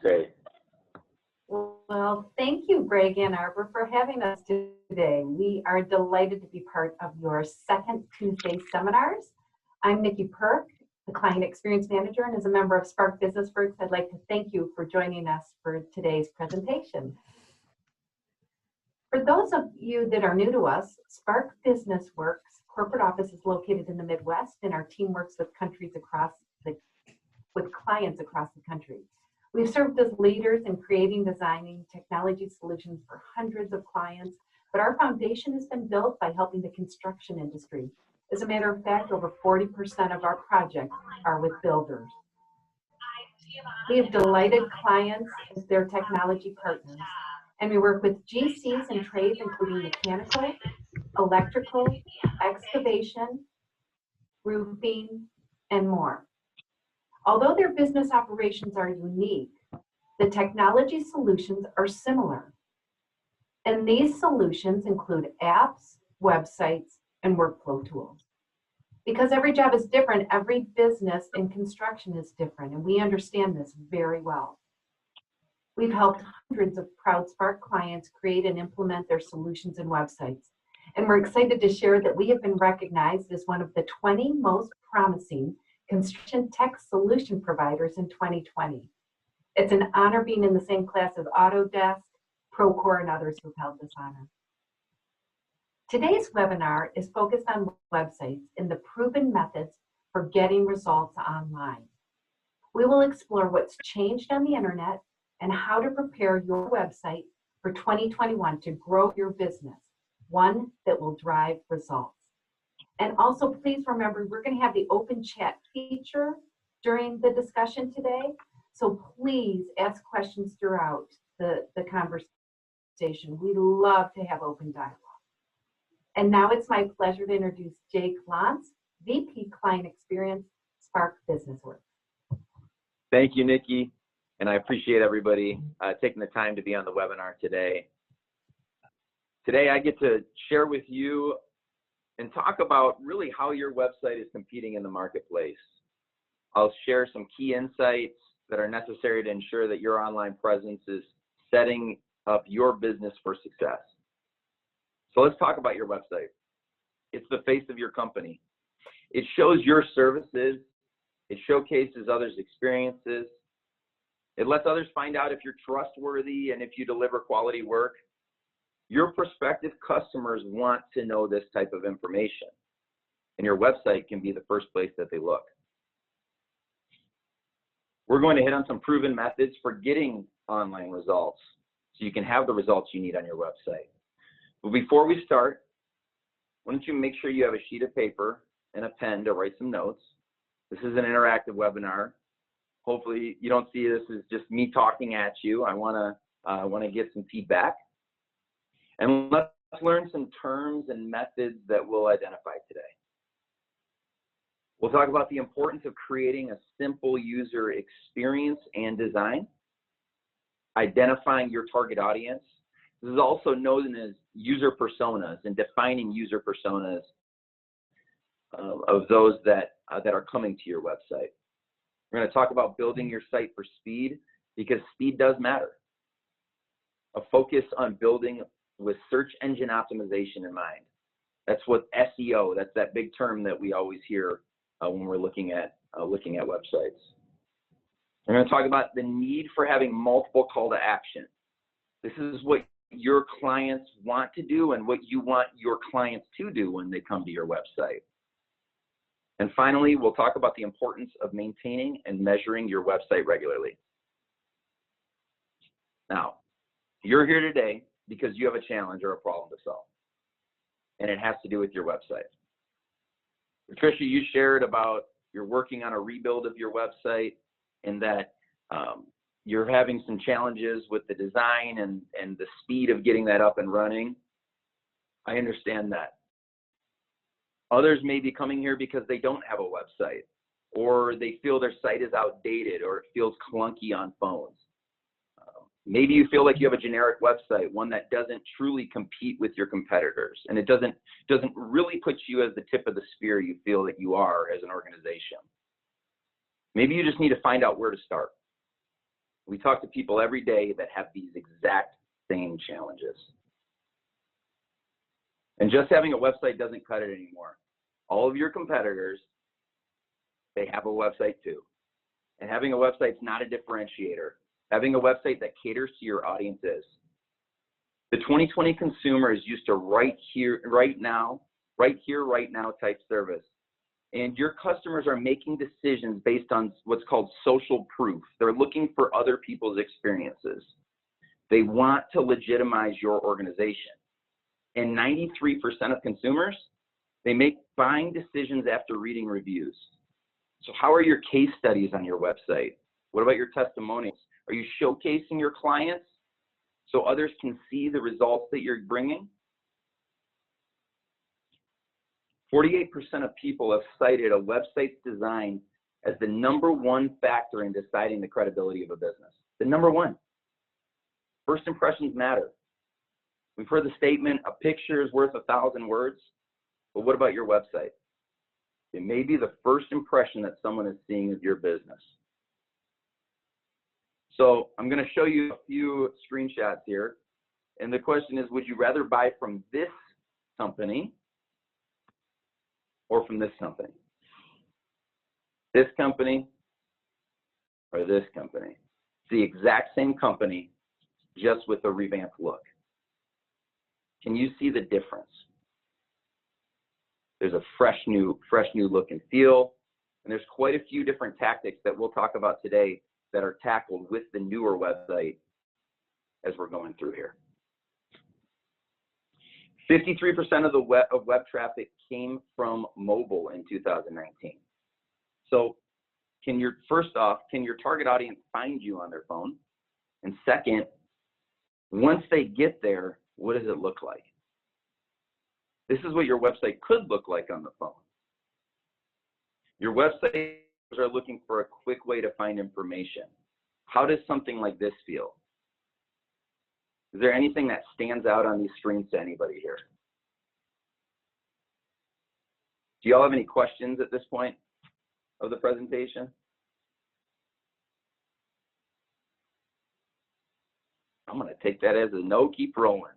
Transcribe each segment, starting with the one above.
say. Well, thank you, Greg and Arbor, for having us today. We are delighted to be part of your second Tuesday seminars. I'm Nikki Perk, the Client Experience Manager, and as a member of Spark Business Works, I'd like to thank you for joining us for today's presentation. For those of you that are new to us, Spark Business Works corporate office is located in the Midwest, and our team works with clients across the country. We've served as leaders in creating, designing technology solutions for hundreds of clients, but our foundation has been built by helping the construction industry. As a matter of fact, over 40% of our projects are with builders. We have delighted clients as their technology partners, and we work with GCs and trades, including mechanical, electrical, excavation, roofing, and more. Although their business operations are unique, the technology solutions are similar. And these solutions include apps, websites, and workflow tools. Because every job is different, every business in construction is different, and we understand this very well. We've helped hundreds of proud Spark clients create and implement their solutions and websites. And we're excited to share that we have been recognized as one of the 20 most promising construction tech solution providers in 2020. It's an honor being in the same class as Autodesk, Procore, and others who've held this honor. Today's webinar is focused on websites and the proven methods for getting results online. We will explore what's changed on the internet and how to prepare your website for 2021 to grow your business, one that will drive results. And also, please remember, we're going to have the open chat feature during the discussion today. So please ask questions throughout the conversation. We love to have open dialogue. And now it's my pleasure to introduce Jake Lantz, VP Client Experience, Spark Business Works. Thank you, Nikki. And I appreciate everybody taking the time to be on the webinar today. Today, I get to share with you and talk about really how your website is competing in the marketplace. I'll share some key insights that are necessary to ensure that your online presence is setting up your business for success. So let's talk about your website. It's the face of your company. It shows your services. It showcases others' experiences. It lets others find out if you're trustworthy and if you deliver quality work. Your prospective customers want to know this type of information, and your website can be the first place that they look. We're going to hit on some proven methods for getting online results so you can have the results you need on your website. But before we start, why don't you make sure you have a sheet of paper and a pen to write some notes. This is an interactive webinar. Hopefully you don't see this as just me talking at you. I want to get some feedback. And let's learn some terms and methods that we'll identify today. We'll talk about the importance of creating a simple user experience and design, identifying your target audience. This is also known as user personas, and defining user personas of those that are coming to your website. We're going to talk about building your site for speed, because speed does matter. A focus on building with search engine optimization in mind. That's what SEO, that's that big term that we always hear when we're looking at websites. We're going to talk about the need for having multiple call to action. This is what your clients want to do and what you want your clients to do when they come to your website. And finally, we'll talk about the importance of maintaining and measuring your website regularly. Now, you're here today because you have a challenge or a problem to solve, and it has to do with your website. Patricia, you shared about you're working on a rebuild of your website, and that you're having some challenges with the design and the speed of getting that up and running. I understand that. Others may be coming here because they don't have a website, or they feel their site is outdated, or it feels clunky on phones. Maybe you feel like you have a generic website, one that doesn't truly compete with your competitors, and it doesn't really put you as the tip of the spear you feel that you are as an organization. Maybe you just need to find out where to start. We talk to people every day that have these exact same challenges. And just having a website doesn't cut it anymore. All of your competitors, they have a website too. And having a website is not a differentiator. Having a website that caters to your audience is. The 2020 consumer is used to right here, right now type service. And your customers are making decisions based on what's called social proof. They're looking for other people's experiences. They want to legitimize your organization. And 93% of consumers, they make buying decisions after reading reviews. So how are your case studies on your website? What about your testimonials? Are you showcasing your clients so others can see the results that you're bringing? 48% of people have cited a website's design as the #1 factor in deciding the credibility of a business. The #1. First impressions matter. We've heard the statement, a picture is worth 1,000 words, but what about your website? It may be the first impression that someone is seeing of your business. So I'm going to show you a few screenshots here. And the question is, would you rather buy from this company or from this company? This company or this company? It's the exact same company, just with a revamped look. Can you see the difference? There's a fresh new look and feel, and there's quite a few different tactics that we'll talk about today that are tackled with the newer website as we're going through here. 53% of the web traffic came from mobile in 2019. So first off, can your target audience find you on their phone? And second, once they get there, what does it look like? This is what your website could look like on the phone. Your website are looking for a quick way to find information. How does something like this feel? Is there anything that stands out on these screens to anybody here? Do y'all have any questions at this point of the presentation? I'm going to take that as a no, keep rolling.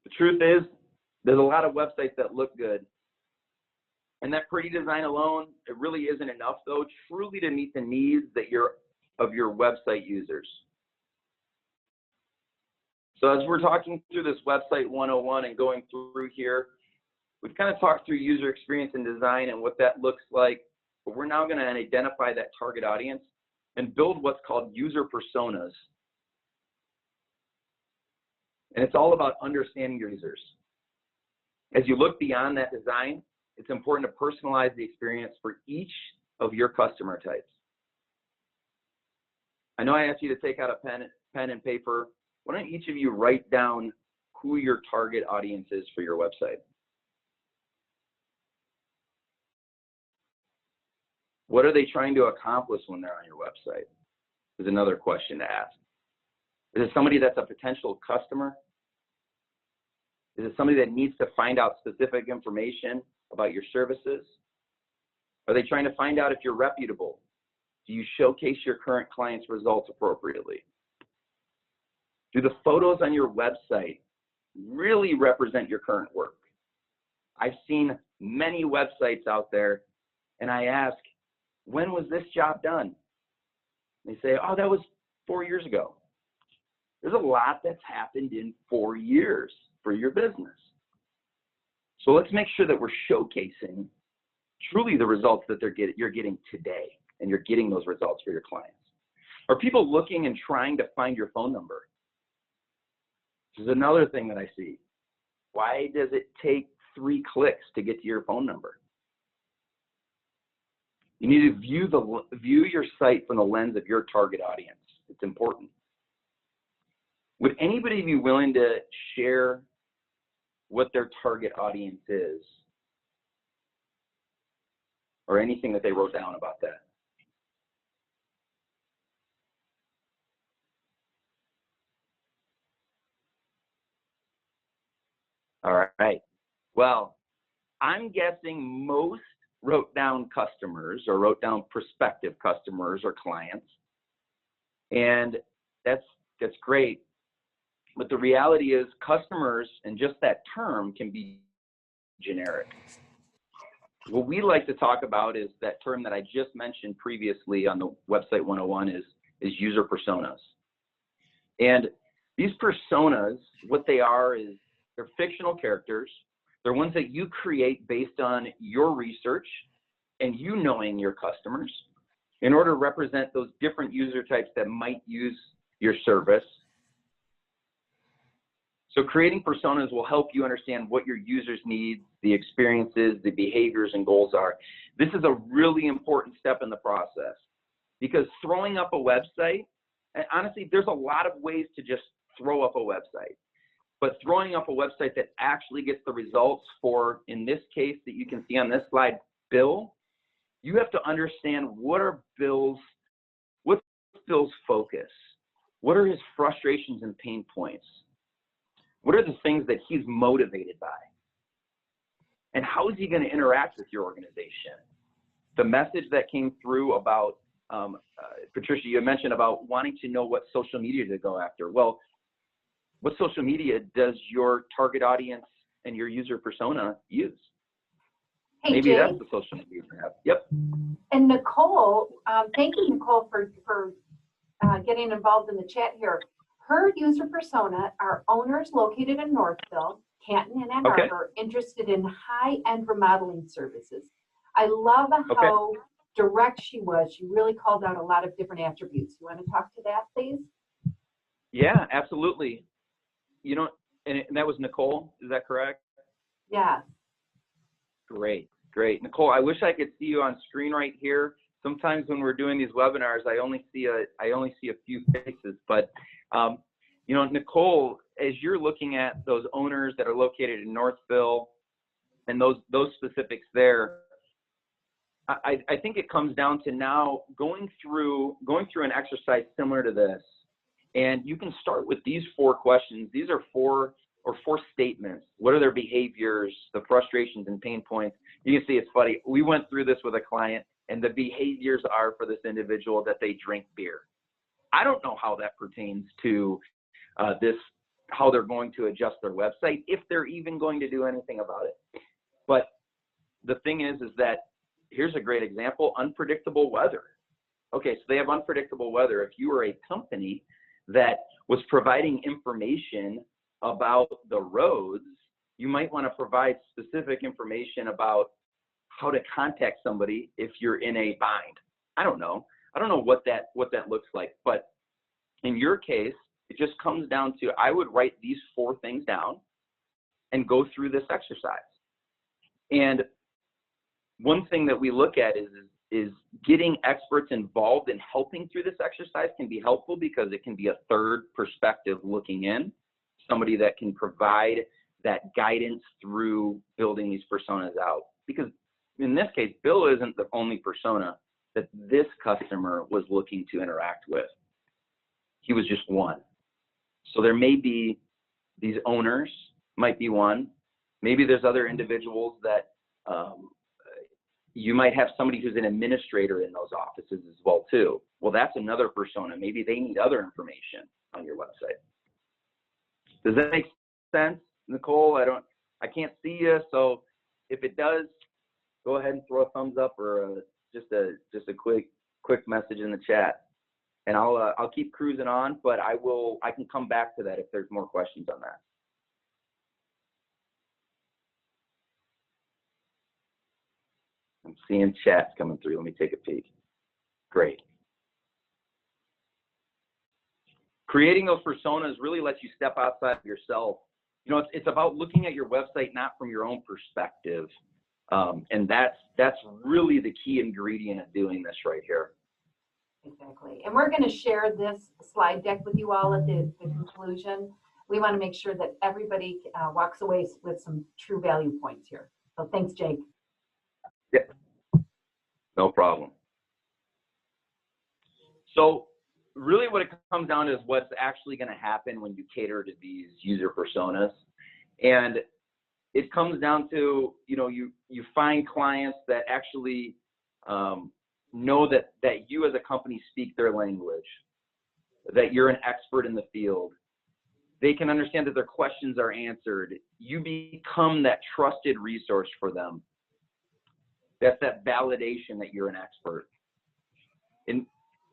The truth is, there's a lot of websites that look good. And that pretty design alone, it really isn't enough, though, truly to meet the needs of your website users. So as we're talking through this website 101 and going through here, we've kind of talked through user experience and design and what that looks like, but we're now going to identify that target audience and build what's called user personas. And it's all about understanding your users. As you look beyond that design, it's important to personalize the experience for each of your customer types. I know I asked you to take out a pen and paper. Why don't each of you write down who your target audience is for your website? What are they trying to accomplish when they're on your website? Is another question to ask. Is it somebody that's a potential customer? Is it somebody that needs to find out specific information about your services? Are they trying to find out if you're reputable? Do you showcase your current clients' results appropriately? Do the photos on your website really represent your current work? I've seen many websites out there, and I ask, when was this job done? They say, oh, that was 4 years ago. There's a lot that's happened in 4 years for your business. So let's make sure that we're showcasing truly the results that you're getting today, and you're getting those results for your clients. Are people looking and trying to find your phone number? This is another thing that I see. Why does it take 3 clicks to get to your phone number? You need to view your site from the lens of your target audience. It's important. Would anybody be willing to share what their target audience is, or anything that they wrote down about that? All right. Well, I'm guessing most wrote down customers or wrote down prospective customers or clients. And that's great. But the reality is customers and just that term can be generic. What we like to talk about is that term that I just mentioned previously on the website 101 is user personas. And these personas, what they are is they're fictional characters. They're ones that you create based on your research and you knowing your customers in order to represent those different user types that might use your service. So creating personas will help you understand what your users need, the experiences, the behaviors, and goals are. This is a really important step in the process because throwing up a website, and honestly, there's a lot of ways to just throw up a website. But throwing up a website that actually gets the results for, in this case that you can see on this slide, Bill, you have to understand what's Bill's focus? What are his frustrations and pain points? What are the things that he's motivated by? And how is he going to interact with your organization? The message that came through about, Patricia, you mentioned about wanting to know what social media to go after. Well, what social media does your target audience and your user persona use? Hey, Maybe Jay. that's the social media you have. Yep. And Nicole, thank you, Nicole, for getting involved in the chat here. Her user persona are owners located in Northville, Canton, and Ann Arbor, interested in high-end remodeling services. I love how direct she was. She really called out a lot of different attributes. You want to talk to that, please? Yeah, absolutely. You know, and that was Nicole, is that correct? Yeah. Great. Nicole, I wish I could see you on screen right here. Sometimes when we're doing these webinars, I only see a few faces, but you know, Nicole, as you're looking at those owners that are located in Northville and those specifics there, I think it comes down to now going through an exercise similar to this. And you can start with these 4 questions. These are 4 statements. What are their behaviors, the frustrations and pain points? You can see it's funny. We went through this with a client, and the behaviors are for this individual that they drink beer. I don't know how that pertains to how they're going to adjust their website, if they're even going to do anything about it. But the thing is that here's a great example: unpredictable weather. Okay, so they have unpredictable weather. If you were a company that was providing information about the roads, you might want to provide specific information about how to contact somebody if you're in a bind. I don't know what that looks like, but in your case, it just comes down to, I would write these 4 things down and go through this exercise. And one thing that we look at is getting experts involved in helping through this exercise can be helpful because it can be a third perspective looking in, somebody that can provide that guidance through building these personas out. Because in this case, Bill isn't the only persona that this customer was looking to interact with. He was just one. So there may be these owners, might be one. Maybe there's other individuals that you might have somebody who's an administrator in those offices as well too. Well, that's another persona. Maybe they need other information on your website. Does that make sense, Nicole? I can't see you, so if it does, go ahead and throw a thumbs up or just a quick message in the chat, and I'll keep cruising on. But I can come back to that if there's more questions on that. I'm seeing chats coming through. Let me take a peek. Great. Creating those personas really lets you step outside of yourself. You know, it's about looking at your website not from your own perspective, and that's really the key ingredient of doing this right here. Exactly. And we're going to share this slide deck with you all at the conclusion. We want to make sure that everybody walks away with some true value points here. So thanks, Jake. Yeah, no problem. So really what it comes down to is what's actually going to happen when you cater to these user personas. And it comes down to, you find clients that actually know that you as a company speak their language, that you're an expert in the field. They can understand that their questions are answered. You become that trusted resource for them. That's that validation that you're an expert. And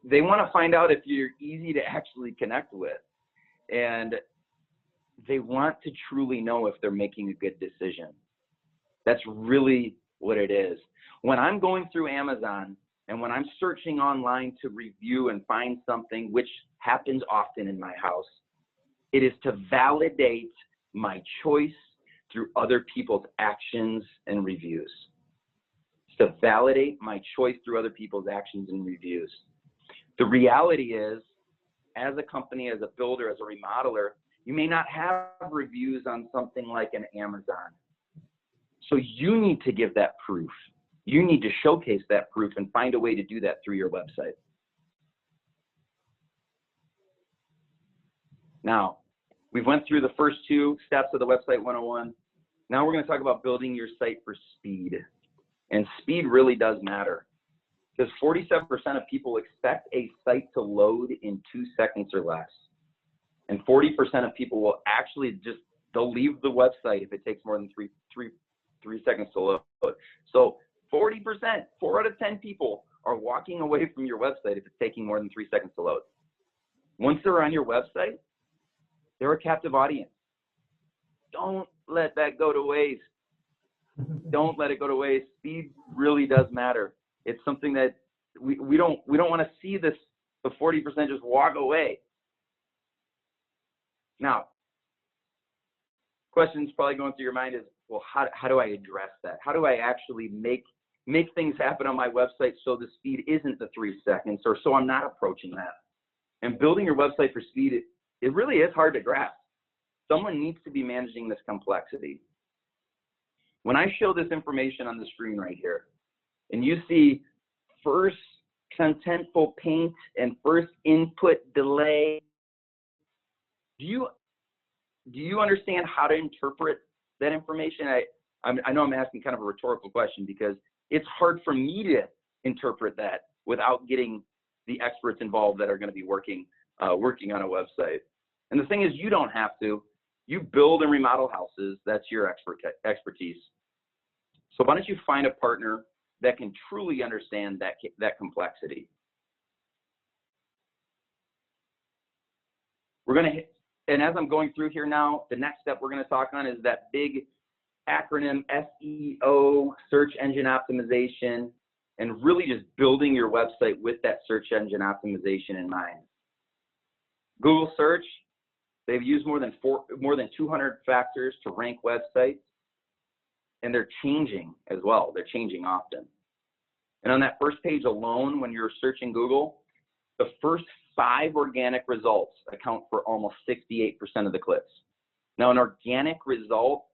they want to find out if you're easy to actually connect with. And they want to truly know if they're making a good decision. That's really what it is. When I'm going through Amazon and when I'm searching online to review and find something, which happens often in my house, it is to validate my choice through other people's actions and reviews. It's to validate my choice through other people's actions and reviews. The reality is, as a company, as a builder, as a remodeler, you may not have reviews on something like an Amazon. So you need to give that proof. You need to showcase that proof and find a way to do that through your website. Now, we've went through the first two steps of the Website 101. Now we're going to talk about building your site for speed. And speed really does matter, because 47% of people expect a site to load in 2 seconds or less. And 40% of people will actually they'll leave the website if it takes more than three seconds to load. So 40%, 4 out of 10 people are walking away from your website if it's taking more than 3 seconds to load. Once they're on your website, they're a captive audience. Don't let that go to waste. Don't let it go to waste. Speed really does matter. It's something that we don't want to see the 40% just walk away. Now, questions probably going through your mind is, well, how do I address that? How do I actually make things happen on my website so the speed isn't the 3 seconds, or so I'm not approaching that? And building your website for speed, it really is hard to grasp. Someone needs to be managing this complexity. When I show this information on the screen right here, and you see first contentful paint and first input delay, do you understand how to interpret that information? I know I'm asking kind of a rhetorical question, because it's hard for me to interpret that without getting the experts involved that are going to be working on a website. And the thing is, you don't have to. You build and remodel houses. That's your expertise. So why don't you find a partner that can truly understand that complexity? We're going to, and as I'm going through here now, the next step we're going to talk on is that big acronym SEO, search engine optimization, and really just building your website with that search engine optimization in mind. Google search, they've used more than 200 factors to rank websites, and they're changing as well. They're changing often. And on that first page alone, when you're searching Google, the first 5 organic results account for almost 68% of the clicks. Now, an organic result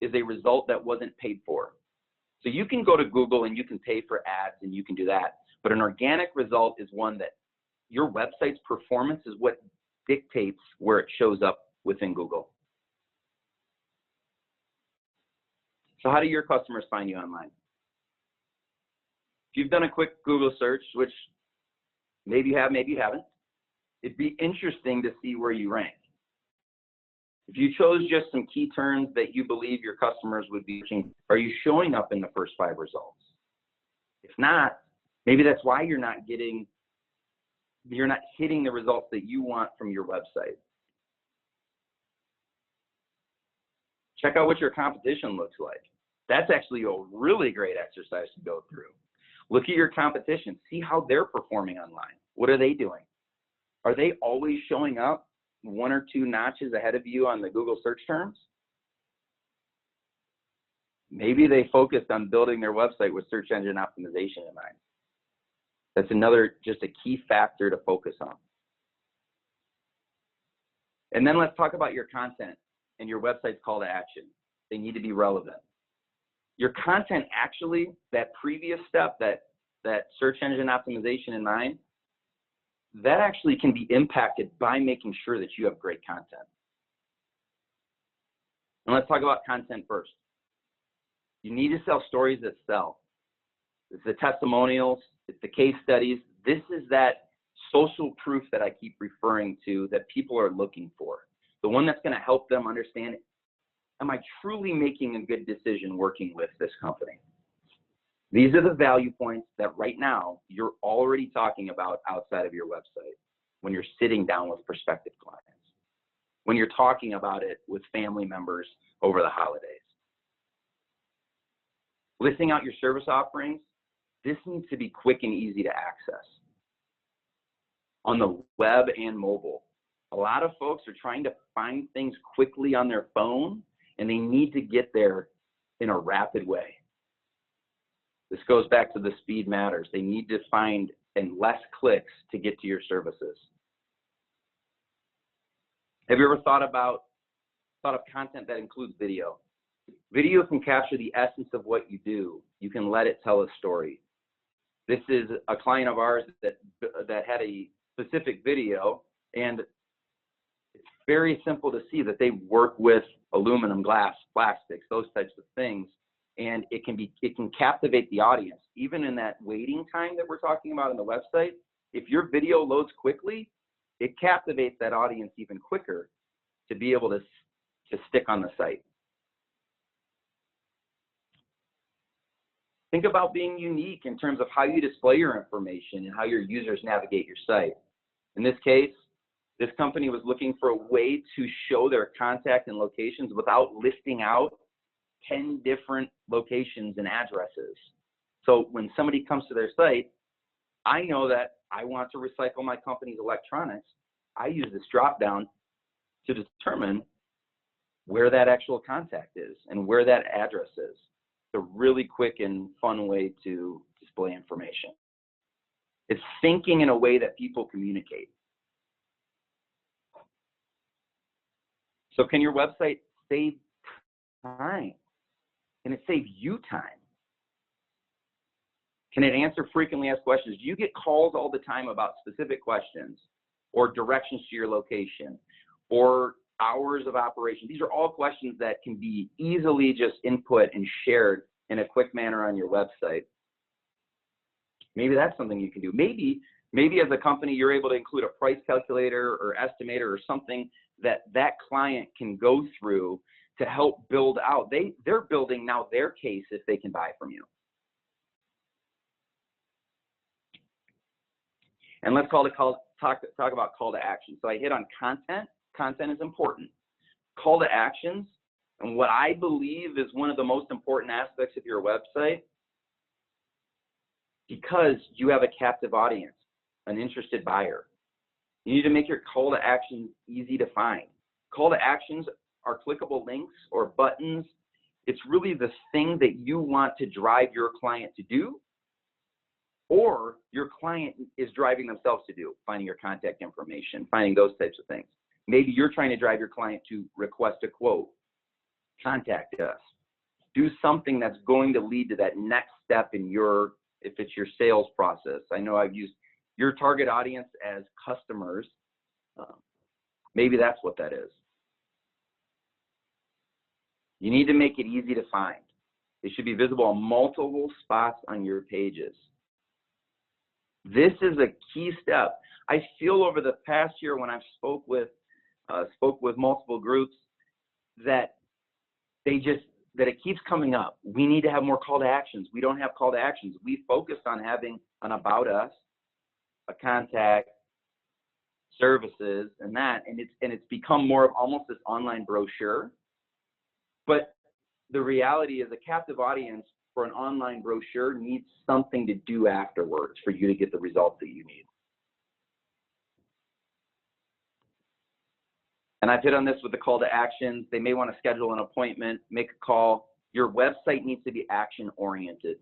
is a result that wasn't paid for. So you can go to Google and you can pay for ads and you can do that. But an organic result is one that your website's performance is what dictates where it shows up within Google. So how do your customers find you online? If you've done a quick Google search, which maybe you have, maybe you haven't, it'd be interesting to see where you rank. If you chose just some key terms that you believe your customers would be searching, are you showing up in the first 5 results? If not, maybe that's why you're not hitting the results that you want from your website. Check out what your competition looks like. That's actually a really great exercise to go through. Look at your competition. See how they're performing online. What are they doing? Are they always showing up 1 or 2 notches ahead of you on the Google search terms? Maybe they focused on building their website with search engine optimization in mind. That's another, just a key factor to focus on. And then let's talk about your content and your website's call to action. They need to be relevant. Your content, actually, that previous step, that search engine optimization in mind, that actually can be impacted by making sure that you have great content. And let's talk about content first. You need to sell stories that sell. It's the testimonials, it's the case studies. This is that social proof that I keep referring to that people are looking for. The one that's going to help them understand, am I truly making a good decision working with this company? These are the value points that right now you're already talking about outside of your website when you're sitting down with prospective clients, when you're talking about it with family members over the holidays. Listing out your service offerings, this needs to be quick and easy to access on the web and mobile. A lot of folks are trying to find things quickly on their phone, and they need to get there in a rapid way. This goes back to the speed matters. They need to find in less clicks to get to your services. Have you ever thought of content that includes video? Video can capture the essence of what you do. You can let it tell a story. This is a client of ours that had a specific video, and it's very simple to see that they work with aluminum, glass, plastics, those types of things, and it can captivate the audience. Even in that waiting time that we're talking about on the website, if your video loads quickly, it captivates that audience even quicker to be able to stick on the site. Think about being unique in terms of how you display your information and how your users navigate your site. In this case, this company was looking for a way to show their contact and locations without listing out 10 different locations and addresses. So when somebody comes to their site, I know that I want to recycle my company's electronics. I use this drop down to determine where that actual contact is and where that address is. It's a really quick and fun way to display information. It's thinking in a way that people communicate. So can your website save time? Can it save you time? Can it answer frequently asked questions? Do you get calls all the time about specific questions or directions to your location or hours of operation? These are all questions that can be easily just input and shared in a quick manner on your website. Maybe that's something you can do. Maybe as a company, you're able to include a price calculator or estimator or something that client can go through to help build out. They're building now their case if they can buy from you. And let's talk about call to action. So I hit on content. Content is important. Call to actions, and what I believe is one of the most important aspects of your website, because you have a captive audience, an interested buyer. You need to make your call to action easy to find. Call to actions are clickable links or buttons. It's really the thing that you want to drive your client to do, or your client is driving themselves to do, finding your contact information, finding those types of things. Maybe you're trying to drive your client to request a quote, contact us, do something that's going to lead to that next step in if it's your sales process. I know I've used your target audience as customers. Maybe that's what that is. You need to make it easy to find. It should be visible on multiple spots on your pages. This is a key step. I feel over the past year when I've spoke with multiple groups that it keeps coming up. We need to have more call to actions. We don't have call to actions. We focused on having an about us, a contact, services, and it's become more of almost this online brochure. But the reality is a captive audience for an online brochure needs something to do afterwards for you to get the results that you need. And I've hit on this with the call to actions. They may want to schedule an appointment, make a call. Your website needs to be action oriented.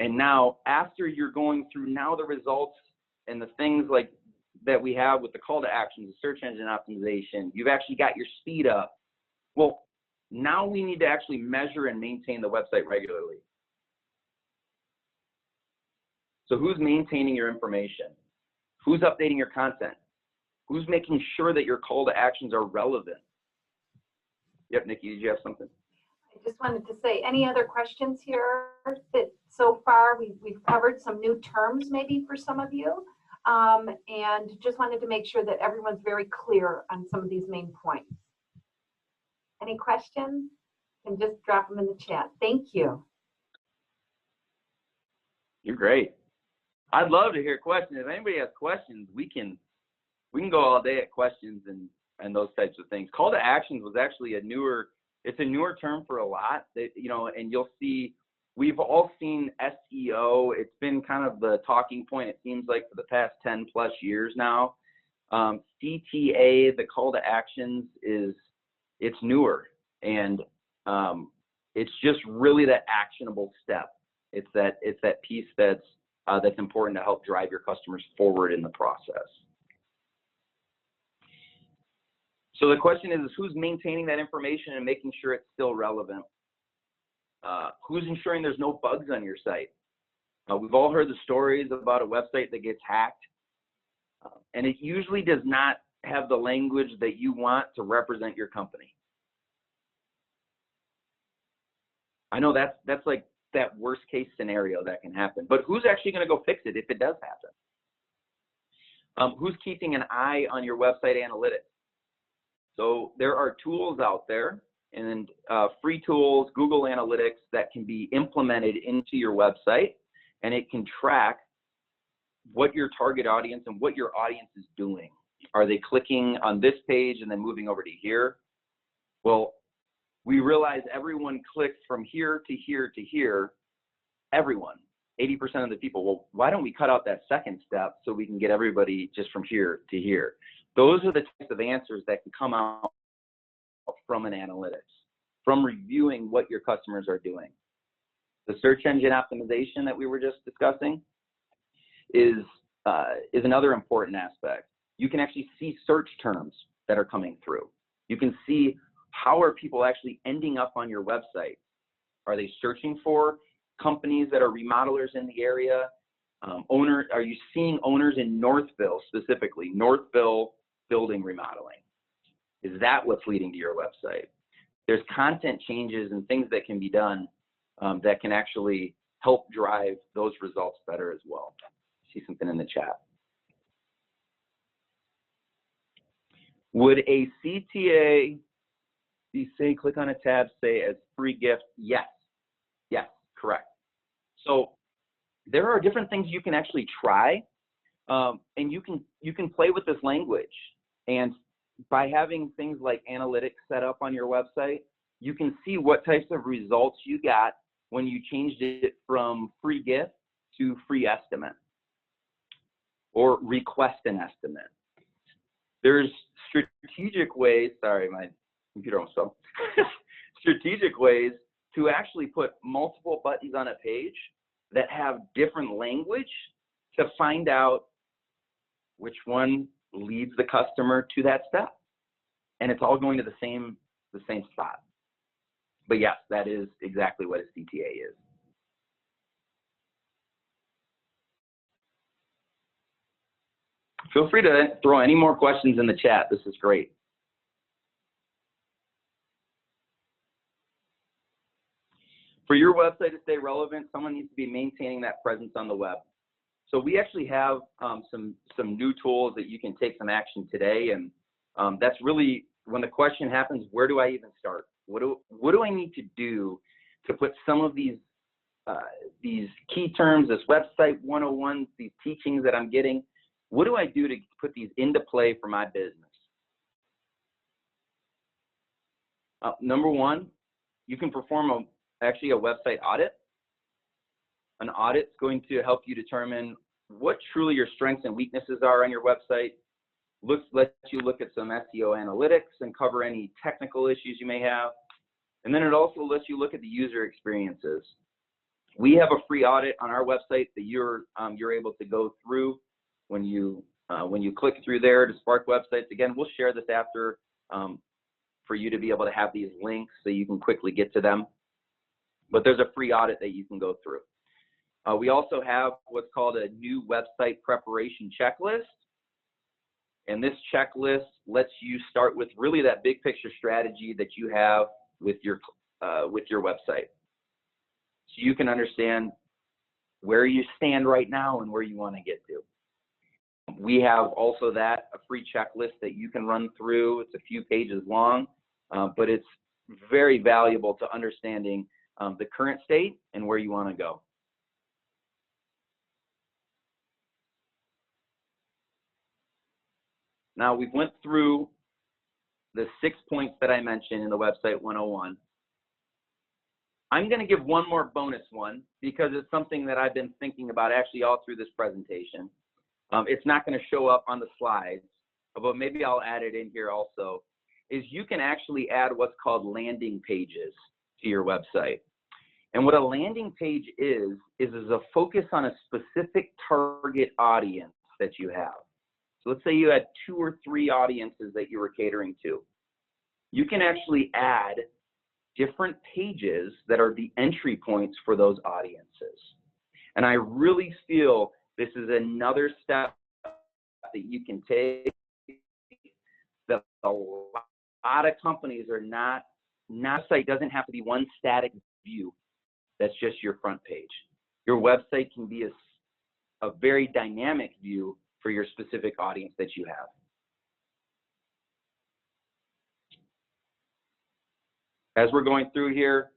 And now, after you're going through now the results and the things like that we have with the call to actions, the search engine optimization, you've actually got your speed up. Well, now we need to actually measure and maintain the website regularly. So who's maintaining your information? Who's updating your content? Who's making sure that your call to actions are relevant? Yep, Nikki, did you have something? I just wanted to say, any other questions here that so far we've covered some new terms maybe for some of you, and just wanted to make sure that everyone's very clear on some of these main points. Any questions? And just drop them in the chat. Thank you. You're great. I'd love to hear questions. If anybody has questions, we can go all day at questions and those types of things. Call to actions was actually it's a newer term for a lot that, you know, and you'll see, we've all seen SEO. It's been kind of the talking point, it seems like, for the past 10 plus years now. CTA, the call to actions, it's newer, and it's just really that actionable step. It's that piece that's important to help drive your customers forward in the process. So the question is who's maintaining that information and making sure it's still relevant? Who's ensuring there's no bugs on your site? We've all heard the stories about a website that gets hacked, and it usually does not have the language that you want to represent your company. I know that's like that worst case scenario that can happen, but who's actually going to go fix it if it does happen? Who's keeping an eye on your website analytics? So there are tools out there, and free tools, Google Analytics, that can be implemented into your website, and it can track what your target audience and what your audience is doing. Are they clicking on this page and then moving over to here? Well, we realize everyone clicks from here to here to here, everyone, 80% of the people. Well, why don't we cut out that second step so we can get everybody just from here to here? Those are the types of answers that can come out from an analytics, from reviewing what your customers are doing. The search engine optimization that we were just discussing is another important aspect. You can actually see search terms that are coming through. You can see how are people actually ending up on your website. Are they searching for companies that are remodelers in the area? Are you seeing owners in Northville specifically? Northville building remodeling. Is that what's leading to your website? There's content changes and things that can be done that can actually help drive those results better as well. See something in the chat. Would a CTA be say, click on a tab, say as free gift? Yes, yes, correct. So there are different things you can actually try, and you can play with this language. And by having things like analytics set up on your website, you can see what types of results you got when you changed it from free gift to free estimate or request an estimate. There's strategic ways, sorry, my computer almost fell. Strategic ways to actually put multiple buttons on a page that have different language to find out which one leads the customer to that step. And it's all going to the same spot. But yes, that is exactly what a CTA is. Feel free to throw any more questions in the chat. This is great. For your website to stay relevant, someone needs to be maintaining that presence on the web. So we actually have some new tools that you can take some action today, and that's really when the question happens, where do I even start? What do I need to do to put some of these key terms, this website 101, these teachings that I'm getting, what do I do to put these into play for my business? Number one, you can perform actually a website audit. An audit's going to help you determine what truly your strengths and weaknesses are on your website. Lets you look at some SEO analytics and cover any technical issues you may have. And then it also lets you look at the user experiences. We have a free audit on our website that you're able to go through when you click through there to Spark Websites. Again, we'll share this after for you to be able to have these links so you can quickly get to them. But there's a free audit that you can go through. We also have what's called a new website preparation checklist. And this checklist lets you start with really that big picture strategy that you have with your website. So you can understand where you stand right now and where you want to get to. We have also a free checklist that you can run through. It's a few pages long, but it's very valuable to understanding the current state and where you want to go. Now, we've went through the 6 points that I mentioned in the website 101. I'm going to give one more bonus one because it's something that I've been thinking about actually all through this presentation. It's not going to show up on the slides, but maybe I'll add it in here also, is you can actually add what's called landing pages to your website. And what a landing page is a focus on a specific target audience that you have. So let's say you had 2 or 3 audiences that you were catering to. You can actually add different pages that are the entry points for those audiences. And I really feel this is another step that you can take that a lot of companies are not. Site doesn't have to be one static view that's just your front page. Your website can be a very dynamic view for your specific audience that you have. As we're going through here,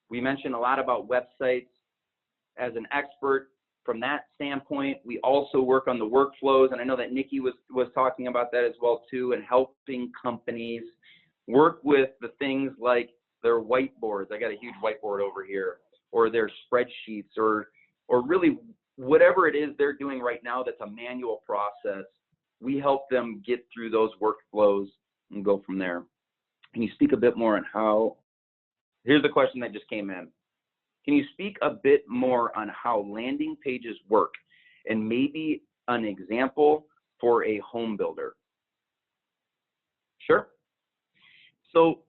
we mentioned a lot about websites. As an expert from that standpoint, we also work on the workflows, and I know that Nikki was talking about that as well too, and helping companies work with the things like their whiteboards. I got a huge whiteboard over here, or their spreadsheets, or really whatever it is they're doing right now that's a manual process. We help them get through those workflows and go from there. Can you speak a bit more on how, here's the question that just came in. Can you speak a bit more on how landing pages work and maybe an example for a home builder? Sure. So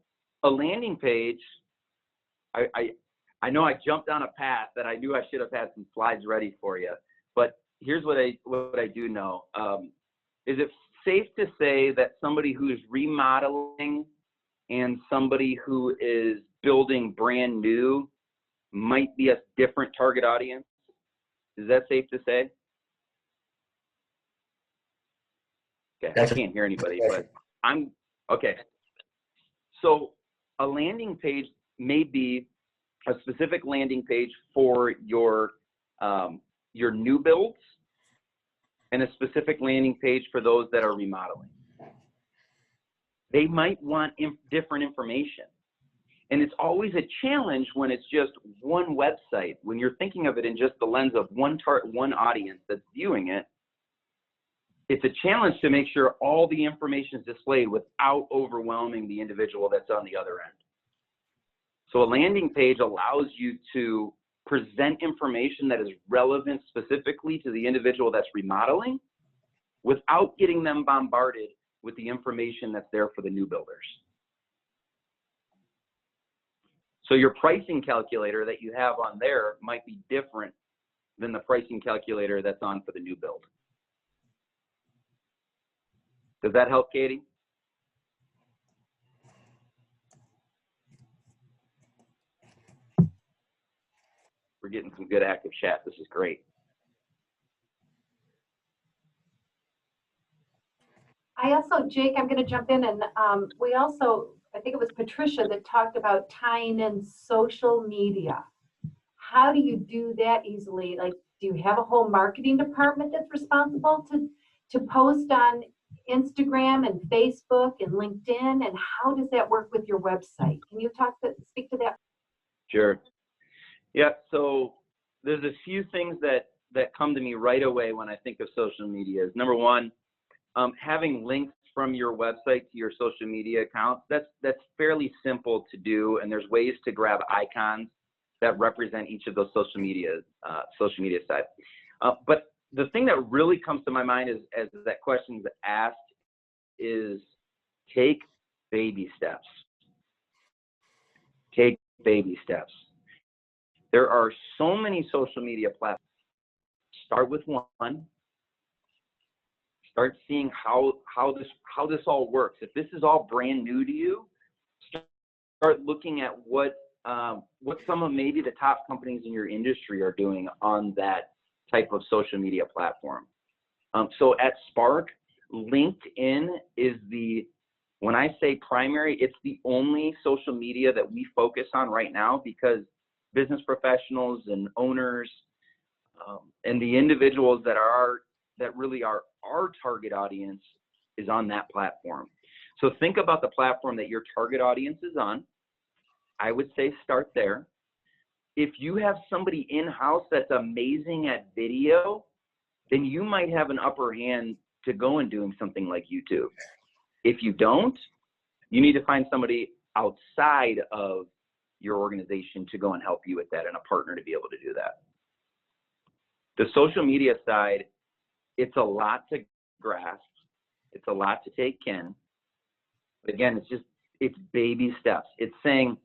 a landing page, I know I jumped on a path that I knew I should have had some slides ready for you, but here's what I do know. Is it safe to say that somebody who is remodeling and somebody who is building brand new might be a different target audience? Is that safe to say? Okay, I can't hear anybody, but I'm okay. So a landing page may be a specific landing page for your new builds, and a specific landing page for those that are remodeling. They might want different information. And it's always a challenge when it's just one website. When you're thinking of it in just the lens of one audience that's viewing it, it's a challenge to make sure all the information is displayed without overwhelming the individual that's on the other end. So a landing page allows you to present information that is relevant specifically to the individual that's remodeling without getting them bombarded with the information that's there for the new builders. So your pricing calculator that you have on there might be different than the pricing calculator that's on for the new build. Does that help, Katie? We're getting some good active chat. This is great. I also, Jake, I'm going to jump in, and we also, I think it was Patricia that talked about tying in social media. How do you do that easily? Like, do you have a whole marketing department that's responsible to post on Instagram and Facebook and LinkedIn? And how does that work with your website? Can you speak to that? Sure. Yeah, so there's a few things that come to me right away when I think of social media. Number one, having links from your website to your social media accounts, that's fairly simple to do, and there's ways to grab icons that represent each of those social media sites. But the thing that really comes to my mind as that question is asked is take baby steps. Take baby steps. There are so many social media platforms. Start with one. Start seeing how this all works. If this is all brand new to you, start looking at what some of maybe the top companies in your industry are doing on that type of social media platform. So at Spark, LinkedIn is when I say primary, it's the only social media that we focus on right now, because business professionals and owners and the individuals that really are our target audience is on that platform. So think about the platform that your target audience is on. I would say start there. If you have somebody in-house that's amazing at video, then you might have an upper hand to go and doing something like YouTube. If you don't, you need to find somebody outside of your organization to go and help you with that, and a partner to be able to do that. The social media side, it's a lot to grasp. It's a lot to take in. But again, it's baby steps. It's saying,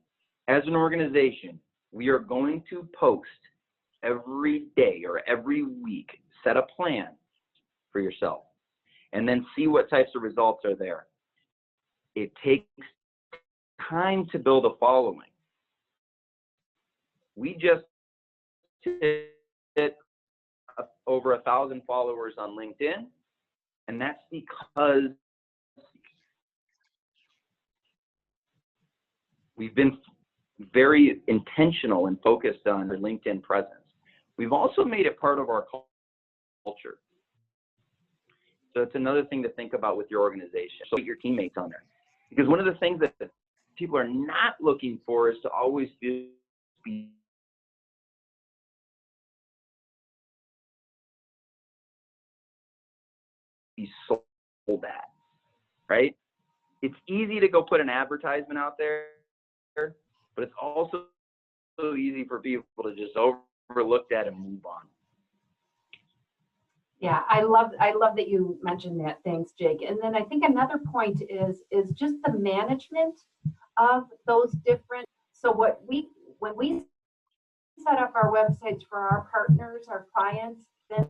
as an organization, we are going to post every day or every week. Set a plan for yourself, and then see what types of results are there. It takes time to build a following. We just hit over 1,000 followers on LinkedIn, and that's because we've been very intentional and focused on our LinkedIn presence. We've also made it part of our culture. So it's another thing to think about with your organization. So get your teammates on there. Because one of the things that people are not looking for is to always be sold at, right? It's easy to go put an advertisement out there, but it's also so easy for people to just overlook that and move on. Yeah, I love that you mentioned that. Thanks, Jake. And then I think another point is just the management of those different. So when we set up our websites for our partners, our clients, then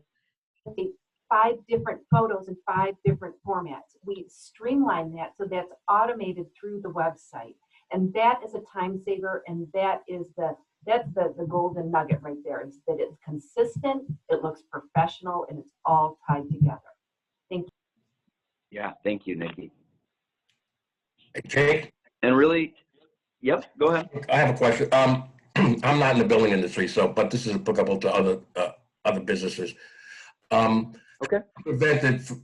5 different photos in 5 different formats. We streamline that so that's automated through the website, and that is a time saver, and that's the golden nugget right there. Is that it's consistent, it looks professional, and it's all tied together. Thank you. Yeah, thank you, Nikki. Hey, Jake? And really, yep, go ahead. I have a question. I'm not in the building industry, but this is applicable to other businesses. Okay.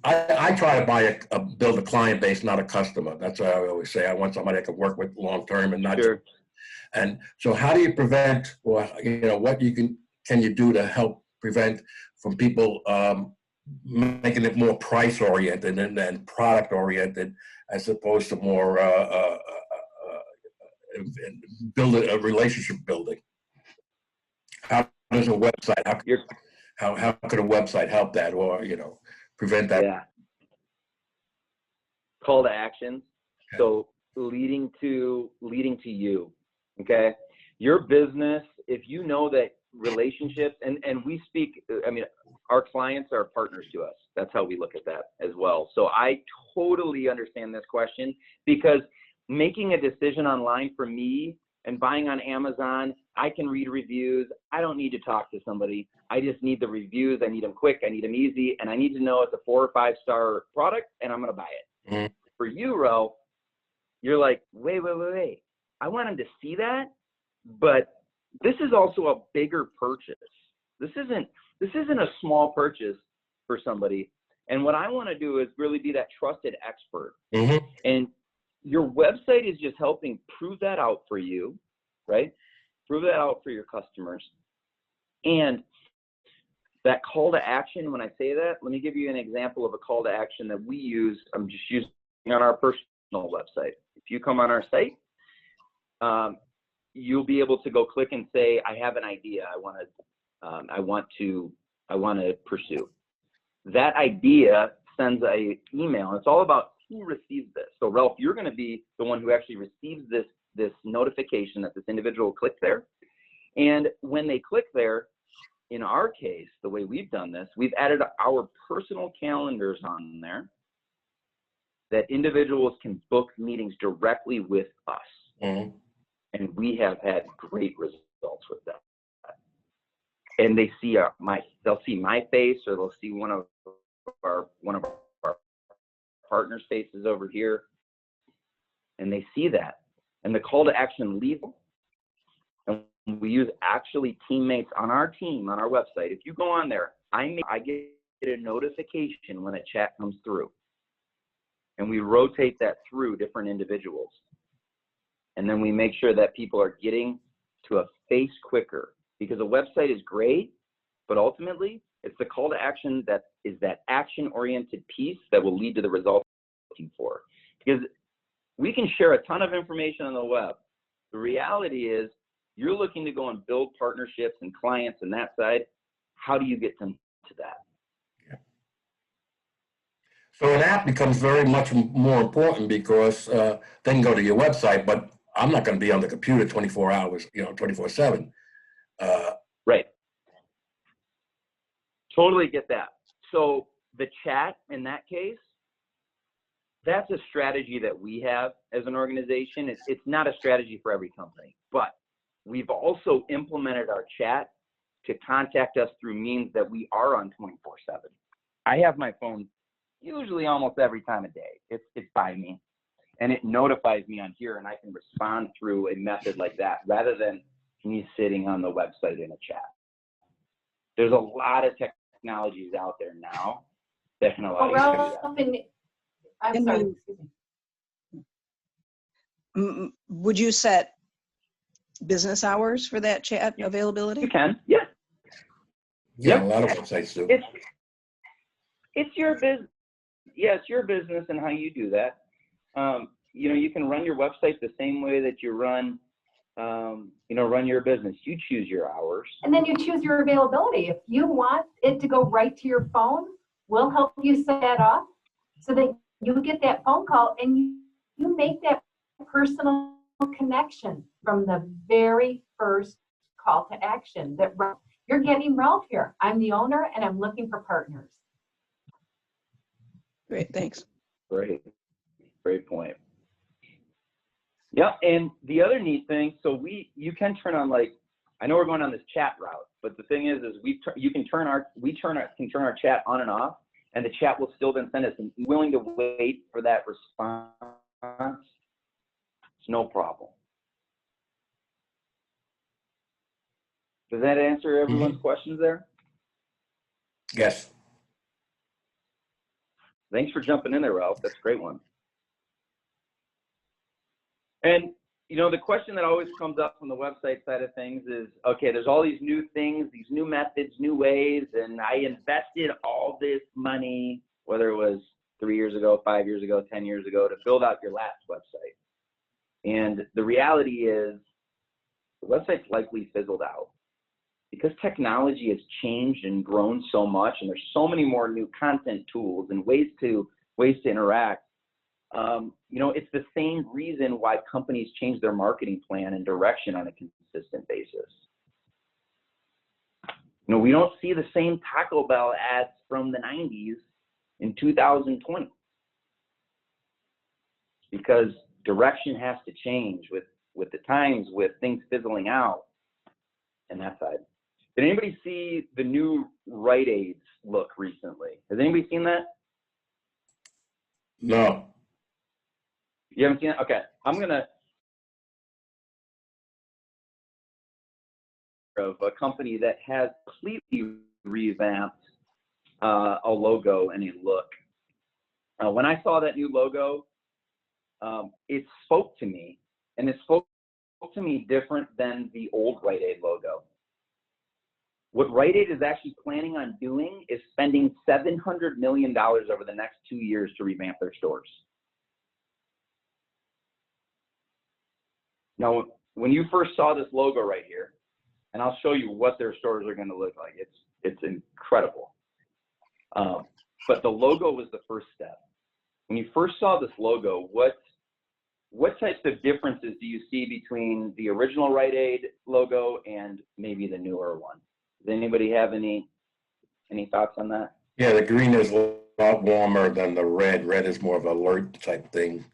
I try to build a client base, not a customer. That's what I always say. I want somebody I can work with long term and not. Sure. And so, how do you prevent, or what can you do to help prevent from people making it more price oriented and product oriented, as opposed to more build a relationship building? How does a website? How could a website help that, or prevent that? Yeah. Call to action. Okay. So leading to you. Okay. Your business, if you know that relationships, and we speak, our clients are partners to us. That's how we look at that as well. So I totally understand this question, because making a decision online for me and buying on Amazon, I can read reviews. I don't need to talk to somebody. I just need the reviews. I need them quick. I need them easy. And I need to know it's a 4 or 5 star product, and I'm going to buy it. Mm-hmm. For you, Ralph, you're like, wait. I want them to see that, but this is also a bigger purchase. This isn't a small purchase for somebody. And what I want to do is really be that trusted expert. Mm-hmm. And your website is just helping prove that out for you, right? Prove that out for your customers. And that call to action, when I say that, let me give you an example of a call to action that we use. I'm just using on our personal website. If you come on our site, you'll be able to go click and say, I have an idea I want to pursue. That idea sends a email. It's all about who receives this. So Ralph, you're going to be the one who actually receives this notification that this individual clicked there. And when they click there, in our case, the way we've done this, we've added our personal calendars on there that individuals can book meetings directly with us. Mhm. And we have had great results with that. And they see they'll see my face, or they'll see one of our partners' faces over here, and they see that. And the call to action leads. And we use actually teammates on our team, on our website. If you go on there, I get a notification when a chat comes through. And we rotate that through different individuals. And then we make sure that people are getting to a face quicker, because a website is great, but ultimately it's the call to action that is that action-oriented piece that will lead to the results we're looking for. Because we can share a ton of information on the web. The reality is you're looking to go and build partnerships and clients and that side. How do you get them to that? Yeah. So an app becomes very much more important, because they can go to your website, but I'm not going to be on the computer 24 hours, 24/7. Right. Totally get that. So the chat in that case, that's a strategy that we have as an organization. It's not a strategy for every company, but we've also implemented our chat to contact us through means that we are on 24/7. I have my phone usually almost every time of day. It's by me, and it notifies me on here, and I can respond through a method like that rather than me sitting on the website in a chat. There's a lot of technologies out there now that can allow you to do that. I'm sorry, excuse me. Would you set business hours for that chat availability? You can, yeah. Yeah, a lot of websites do. It's your business. Yeah, it's your business and how you do that. You can run your website the same way that you run your business. You choose your hours. And then you choose your availability. If you want it to go right to your phone, we'll help you set that up so that you get that phone call and you make that personal connection from the very first call to action. That you're getting Ralph here. I'm the owner and I'm looking for partners. Great, thanks. Great point. Yeah, and the other neat thing, so you can turn on, like, I know we're going on this chat route, but the thing is we can turn our chat on and off, and the chat will still then send us. And willing to wait for that response, it's no problem. Does that answer everyone's questions there? Yes. Thanks for jumping in there, Ralph. That's a great one. And, the question that always comes up from the website side of things is, okay, there's all these new things, these new methods, new ways, and I invested all this money, whether it was 3 years ago, 5 years ago, 10 years ago, to build out your last website. And the reality is the website's likely fizzled out because technology has changed and grown so much, and there's so many more new content tools and ways to interact. It's the same reason why companies change their marketing plan and direction on a consistent basis. We don't see the same Taco Bell ads from the 90s in 2020 because direction has to change with the times, with things fizzling out and that side. Did anybody see the new Rite Aids look recently? Has anybody seen that? No. You haven't seen it? Okay. I'm going to of a company that has completely revamped a logo and a look. When I saw that new logo, it spoke to me, and it spoke to me different than the old Rite Aid logo. What Rite Aid is actually planning on doing is spending $700 million over the next 2 years to revamp their stores. Now, when you first saw this logo right here, and I'll show you what their stores are going to look like. It's incredible. But the logo was the first step. When you first saw this logo, what types of differences do you see between the original Rite Aid logo and maybe the newer one? Does anybody have any thoughts on that? Yeah, the green is a lot warmer than the red. Red is more of an alert type thing.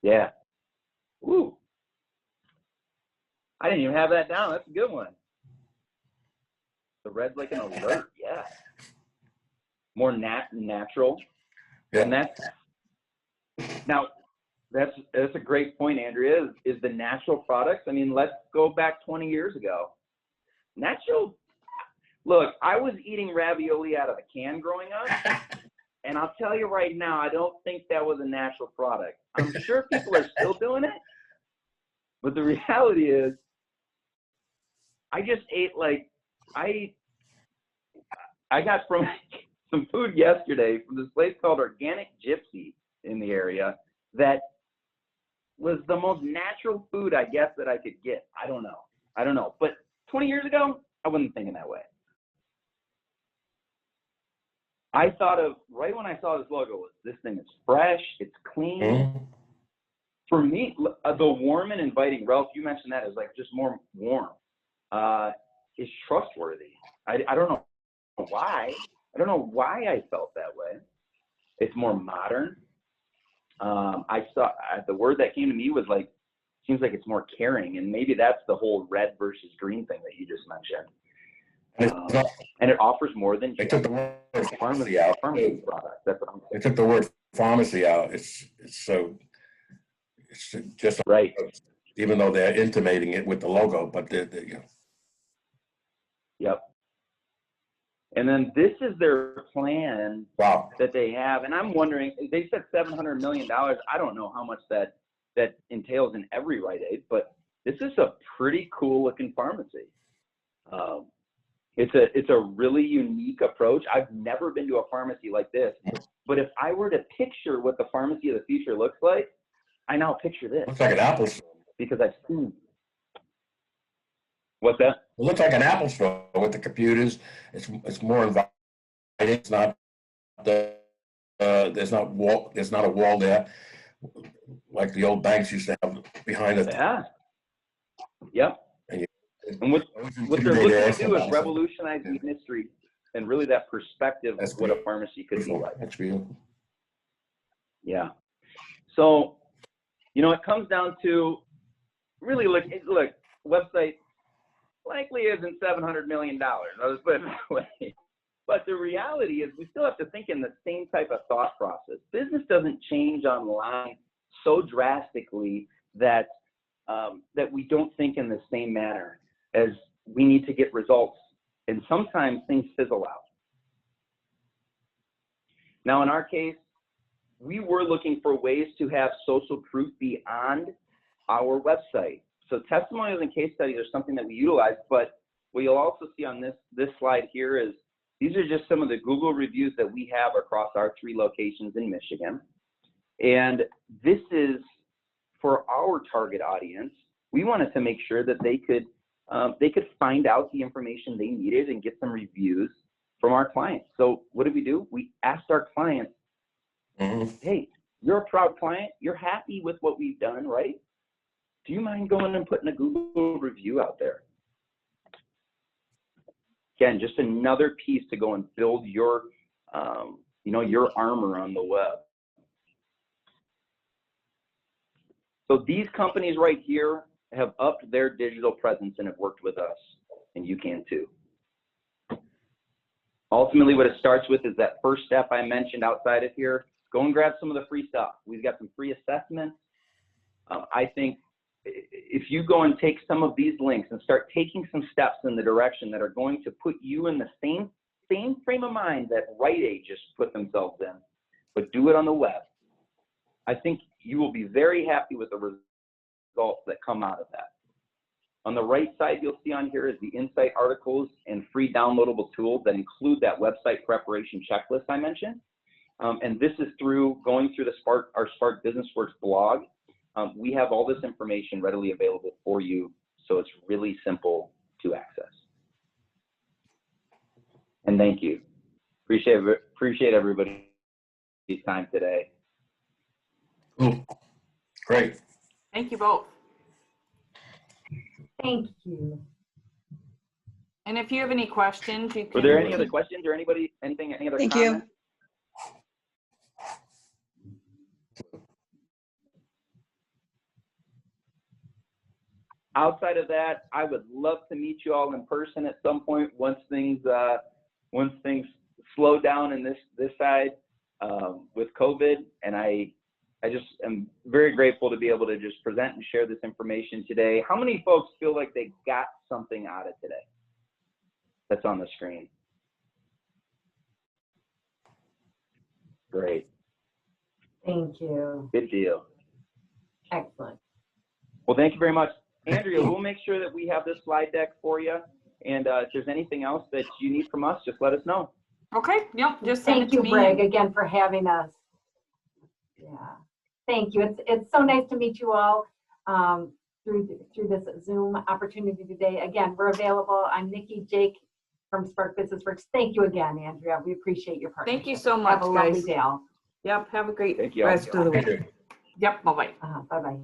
Yeah. Ooh. I didn't even have that down. That's a good one. The red's like an alert. Yeah. More natural. Yeah. And that's a great point, Andrea, is the natural products. I mean, let's go back 20 years ago. Natural, look, I was eating ravioli out of a can growing up, and I'll tell you right now, I don't think that was a natural product. I'm sure people are still doing it, but the reality is, I just ate I got from some food yesterday from this place called Organic Gypsy in the area that was the most natural food, I guess, that I could get. I don't know. But 20 years ago, I wasn't thinking that way. I thought of, right when I saw this logo, this thing is fresh, it's clean. Mm-hmm. For me, the warm and inviting, Ralph, you mentioned that, is like just more warm, is trustworthy. I don't know why. I don't know why I felt that way. It's more modern. I saw the word that came to me was like, seems like it's more caring, and maybe that's the whole red versus green thing that you just mentioned. And it offers more than They just took the word pharmacy out. pharmacy product. That's what I'm saying. They took the word pharmacy out. It's just Right. even though they're intimating it with the logo, but they're you know. Yep. And then this is their plan Wow. that they have, and I'm wondering, they said $700 million. I don't know how much that entails in every Rite Aid, but this is a pretty cool looking pharmacy. It's a really unique approach. I've never been to a pharmacy like this, but if I were to picture what the pharmacy of the future looks like, I now picture this. Looks like an Apple store. Because I've seen. What's that? It looks like an Apple store with the computers. It's more inviting. It's not there's not a wall there like the old banks used to have behind it. Yeah. Yep. And what they're looking to do is revolutionize the industry and really that perspective of what a pharmacy could be like. That's beautiful. Yeah. So, it comes down to really look, website likely isn't $700 million. I'll just put it that way. But the reality is we still have to think in the same type of thought process. Business doesn't change online so drastically that we don't think in the same manner, as we need to get results. And sometimes things fizzle out. Now, in our case, we were looking for ways to have social proof beyond our website. So testimonials and case studies are something that we utilize, but what you'll also see on this slide here is these are just some of the Google reviews that we have across our 3 locations in Michigan. And this is for our target audience. We wanted to make sure that they could find out the information they needed and get some reviews from our clients. So what did we do? We asked our clients, hey, you're a proud client. You're happy with what we've done, right? Do you mind going and putting a Google review out there? Again, just another piece to go and build your, your armor on the web. So these companies right here have upped their digital presence and have worked with us, and you can too. Ultimately, what it starts with is that first step I mentioned outside of here. Go and grab some of the free stuff. We've got some free assessments. I think if you go and take some of these links and start taking some steps in the direction that are going to put you in the same frame of mind that Rite Aid just put themselves in, but do it on the web, I think you will be very happy with the results that come out of that. On the right side, you'll see on here is the insight articles and free downloadable tools that include that website preparation checklist I mentioned. And this is going through our Spark Business Works blog. We have all this information readily available for you, so it's really simple to access. And thank you. Appreciate everybody's time today. Cool. Great. Thank you both. Thank you. And if you have any questions, you can. Were there any other questions or any other Thank you. comments? Outside of that, I would love to meet you all in person at some point once things slow down in this side with COVID. And I just am very grateful to be able to just present and share this information today. How many folks feel like they got something out of today that's on the screen? Great. Thank you. Good deal. Excellent. Well, thank you very much. Andrea, we'll make sure that we have this slide deck for you. And if there's anything else that you need from us, just let us know. Okay, yep, just send Thank it to you, me. Greg, again for having us. Yeah, thank you. It's so nice to meet you all through this Zoom opportunity today. Again, we're available. I'm Nikki Jake from Spark Business Works. Thank you again, Andrea. We appreciate your partnership. Thank you so much, Have a lovely guys. day all. Yep, have a great Thank you. rest of the week. Yep, bye-bye. Bye-bye.